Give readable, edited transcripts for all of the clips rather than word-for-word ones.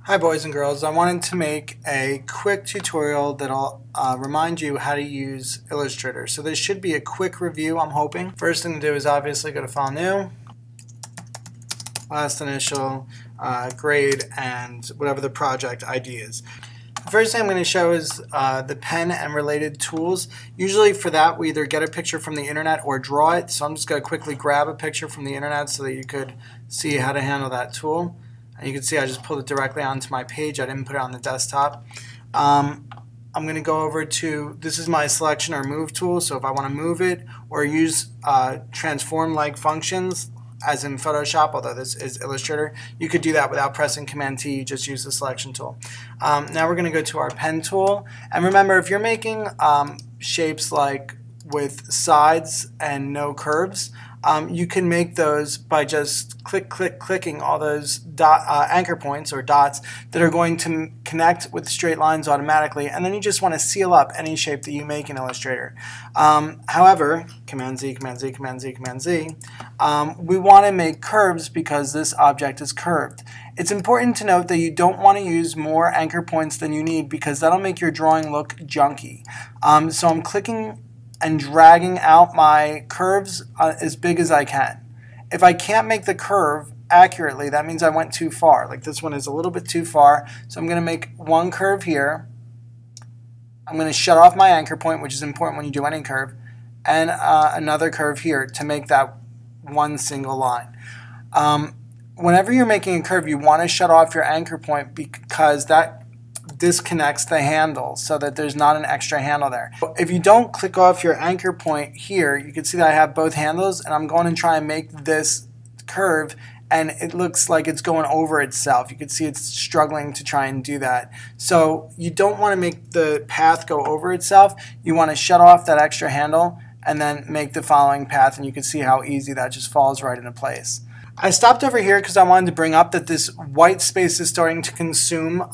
Hi boys and girls, I wanted to make a quick tutorial that'll remind you how to use Illustrator. So this should be a quick review, I'm hoping. First thing to do is obviously go to File New, last initial, grade, and whatever the project ID is. The first thing I'm going to show is the pen and related tools. Usually for that we either get a picture from the internet or draw it. So I'm just going to quickly grab a picture from the internet so that you could see how to handle that tool. And you can see I just pulled it directly onto my page. I didn't put it on the desktop. I'm going to go over to, this is my selection or move tool. So if I want to move it or use transform-like functions, as in Photoshop, although this is Illustrator, you could do that without pressing Command T. You just use the selection tool. Now we're going to go to our pen tool. And remember, if you're making shapes like with sides and no curves, you can make those by just clicking all those anchor points or dots that are going to connect with straight lines automatically, and then you just want to seal up any shape that you make in Illustrator. However, Command Z, Command Z, Command Z, Command Z, we want to make curves because this object is curved. It's important to note that you don't want to use more anchor points than you need because that'll make your drawing look junky. So I'm clicking and dragging out my curves as big as I can. If I can't make the curve accurately, that means I went too far. Like this one is a little bit too far, so I'm going to make one curve here. I'm going to shut off my anchor point, which is important when you do any curve, and another curve here to make that one single line. Whenever you're making a curve, you want to shut off your anchor point because that disconnects the handle so that there's not an extra handle there. If you don't click off your anchor point here, you can see that I have both handles, and I'm going to try and make this curve, and it looks like it's going over itself. You can see it's struggling to try and do that. So you don't want to make the path go over itself. You want to shut off that extra handle and then make the following path, and you can see how easy that just falls right into place. I stopped over here because I wanted to bring up that this white space is starting to consume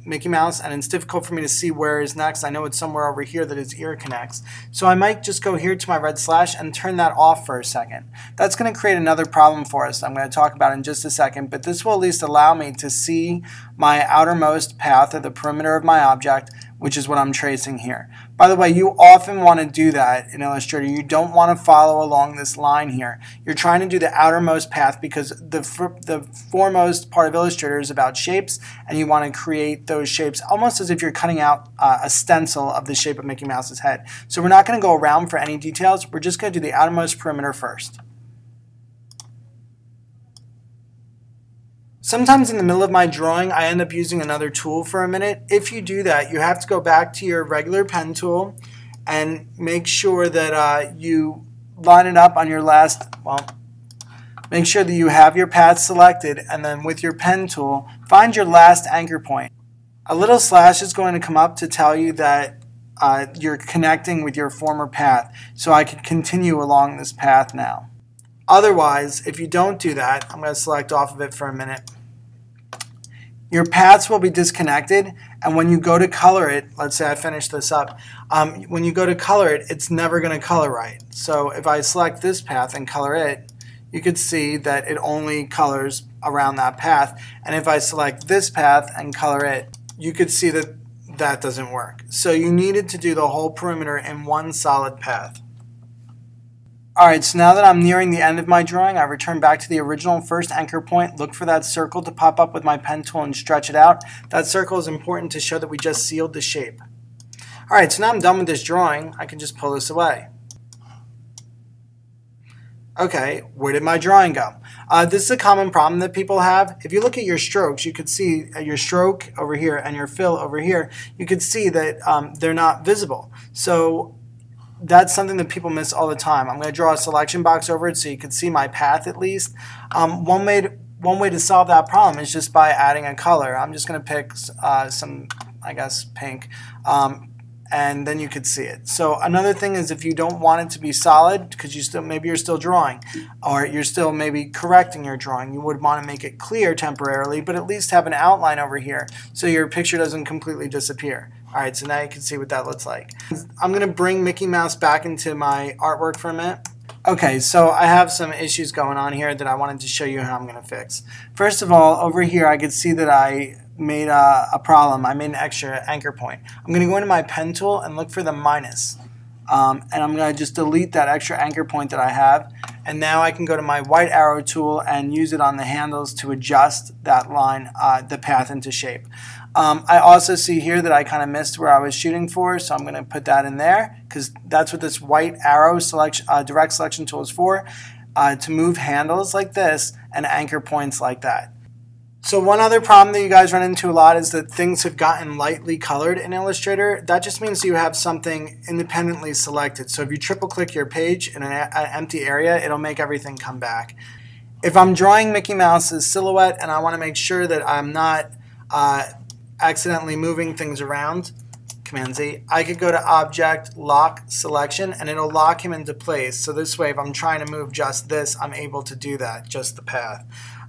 Mickey Mouse, and it's difficult for me to see where is next. I know it's somewhere over here that his ear connects. So I might just go here to my red slash and turn that off for a second. That's going to create another problem for us I'm going to talk about in just a second, but this will at least allow me to see my outermost path or the perimeter of my object, which is what I'm tracing here. By the way, you often want to do that in Illustrator. You don't want to follow along this line here. You're trying to do the outermost path because the foremost part of Illustrator is about shapes, and you want to create those shapes almost as if you're cutting out a stencil of the shape of Mickey Mouse's head. So we're not going to go around for any details. We're just going to do the outermost perimeter first. Sometimes in the middle of my drawing, I end up using another tool for a minute. If you do that, you have to go back to your regular pen tool and make sure that you line it up on your last, make sure that you have your path selected, and then with your pen tool, find your last anchor point. A little slash is going to come up to tell you that you're connecting with your former path, so I can continue along this path now. Otherwise, if you don't do that, I'm going to select off of it for a minute. Your paths will be disconnected, and when you go to color it, let's say I finish this up, when you go to color it, it's never going to color right. So if I select this path and color it, you could see that it only colors around that path. And if I select this path and color it, you could see that that doesn't work. So you needed to do the whole perimeter in one solid path. Alright, so now that I'm nearing the end of my drawing, I return back to the original first anchor point, look for that circle to pop up with my pen tool and stretch it out. That circle is important to show that we just sealed the shape. Alright, so now I'm done with this drawing. I can just pull this away. Okay, where did my drawing go? This is a common problem that people have. If you look at your strokes, you could see your stroke over here and your fill over here. You could see that they're not visible. So that's something that people miss all the time. I'm going to draw a selection box over it so you can see my path at least. One way to solve that problem is just by adding a color. I'm just going to pick some, I guess, pink, and then you could see it. So another thing is if you don't want it to be solid, because maybe you're still drawing, or you're still maybe correcting your drawing, you would want to make it clear temporarily, but at least have an outline over here so your picture doesn't completely disappear. Alright, so now you can see what that looks like. I'm going to bring Mickey Mouse back into my artwork for a minute. Okay, so I have some issues going on here that I wanted to show you how I'm going to fix. First of all, over here I could see that I made a problem. I made an extra anchor point. I'm going to go into my pen tool and look for the minus. And I'm going to just delete that extra anchor point that I have. And now I can go to my white arrow tool and use it on the handles to adjust that line, the path into shape. I also see here that I kind of missed where I was shooting for, so I'm going to put that in there because that's what this white arrow selection, direct selection tool is for, to move handles like this and anchor points like that. So one other problem that you guys run into a lot is that things have gotten lightly colored in Illustrator. That just means you have something independently selected. So if you triple click your page in an empty area, it'll make everything come back. If I'm drawing Mickey Mouse's silhouette and I want to make sure that I'm not accidentally moving things around, Command Z, I could go to Object, Lock Selection, and it'll lock him into place. So this way, if I'm trying to move just this, I'm able to do that, just the path.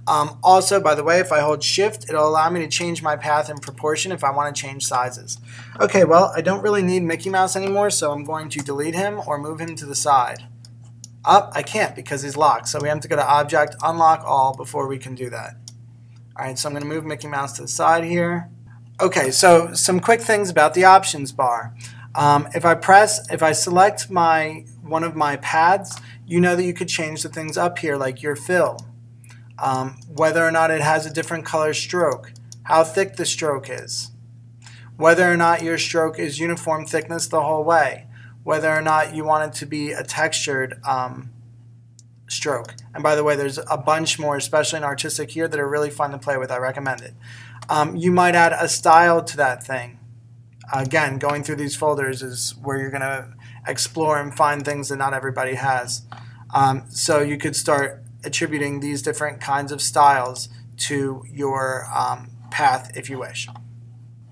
Also, by the way, if I hold Shift, it'll allow me to change my path in proportion if I want to change sizes. Okay, well, I don't really need Mickey Mouse anymore, so I'm going to delete him or move him to the side. I can't because he's locked, so we have to go to Object, Unlock All before we can do that. Alright, so I'm going to move Mickey Mouse to the side here. Okay, so some quick things about the options bar. If I select one of my paths, you know that you could change the things up here, like your fill. Whether or not it has a different color stroke, how thick the stroke is, whether or not your stroke is uniform thickness the whole way, whether or not you want it to be a textured stroke. And by the way, there's a bunch more, especially in artistic here, that are really fun to play with. I recommend it. You might add a style to that thing. Again, going through these folders is where you're going to explore and find things that not everybody has. So you could start attributing these different kinds of styles to your path if you wish.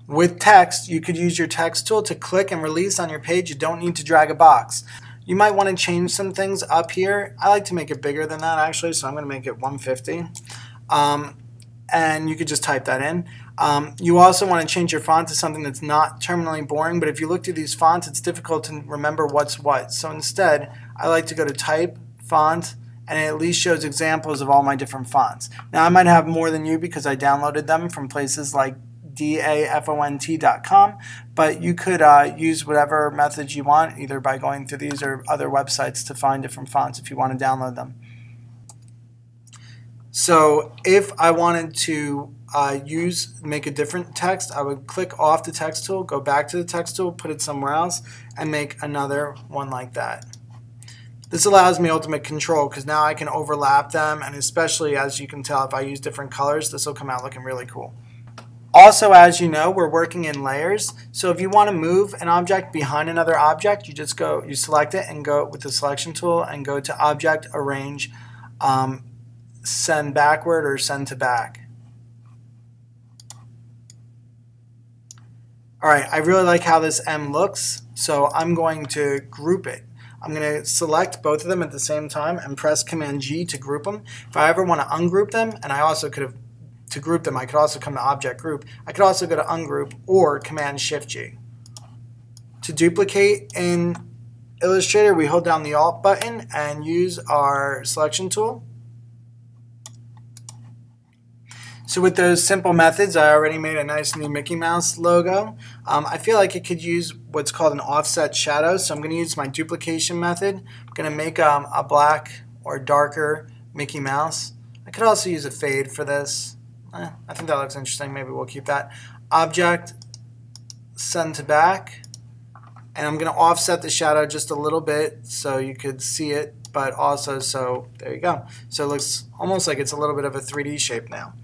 With text, you could use your text tool to click and release on your page. You don't need to drag a box. You might want to change some things up here. I like to make it bigger than that actually, so I'm going to make it 150. And you could just type that in. You also want to change your font to something that's not terminally boring, but if you look through these fonts, it's difficult to remember what's what. So instead, I like to go to Type, Font, and it at least shows examples of all my different fonts. Now I might have more than you because I downloaded them from places like dafont.com, but you could use whatever methods you want, either by going through these or other websites to find different fonts if you want to download them. So if I wanted to make a different text, I would click off the text tool, go back to the text tool, put it somewhere else, and make another one like that. This allows me ultimate control because now I can overlap them, and especially as you can tell, if I use different colors, this will come out looking really cool. Also, as you know, we're working in layers, so if you want to move an object behind another object, you select it and go with the selection tool and go to Object, Arrange, Send Backward or Send to Back. Alright, I really like how this M looks, so I'm going to group it. I'm going to select both of them at the same time and press Command G to group them. If I ever want to ungroup them, and I also could have, to group them, I could also come to Object Group. I could also go to Ungroup or Command Shift G. To duplicate in Illustrator, we hold down the Alt button and use our selection tool. So with those simple methods, I already made a nice new Mickey Mouse logo. I feel like it could use what's called an offset shadow, so I'm going to use my duplication method. I'm going to make a black or darker Mickey Mouse. I could also use a fade for this. I think that looks interesting. Maybe we'll keep that. Object, Send to Back, and I'm going to offset the shadow just a little bit so you could see it, but also so there you go. So it looks almost like it's a little bit of a 3D shape now.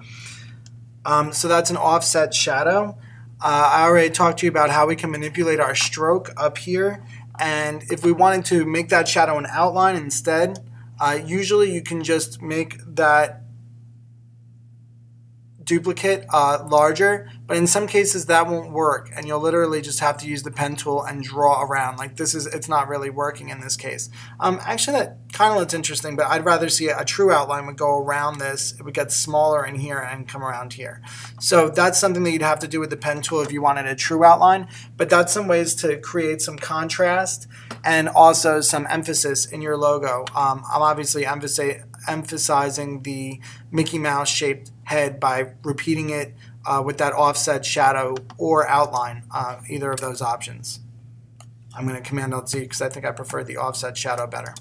So that's an offset shadow. I already talked to you about how we can manipulate our stroke up here, and if we wanted to make that shadow an outline instead, usually you can just make that duplicate larger, but in some cases that won't work, and you'll literally just have to use the pen tool and draw around. Like it's not really working in this case. Actually, that kind of looks interesting, but I'd rather see a true outline would go around this. It would get smaller in here and come around here. So that's something that you'd have to do with the pen tool if you wanted a true outline, but that's some ways to create some contrast and also some emphasis in your logo. I'm obviously emphasizing the Mickey Mouse shaped head by repeating it with that offset shadow or outline, either of those options. I'm going to Command-Alt-Z because I think I prefer the offset shadow better.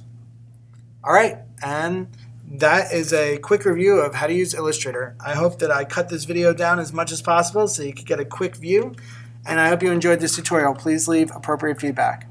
All right, and that is a quick review of how to use Illustrator. I hope that I cut this video down as much as possible so you could get a quick view, and I hope you enjoyed this tutorial. Please leave appropriate feedback.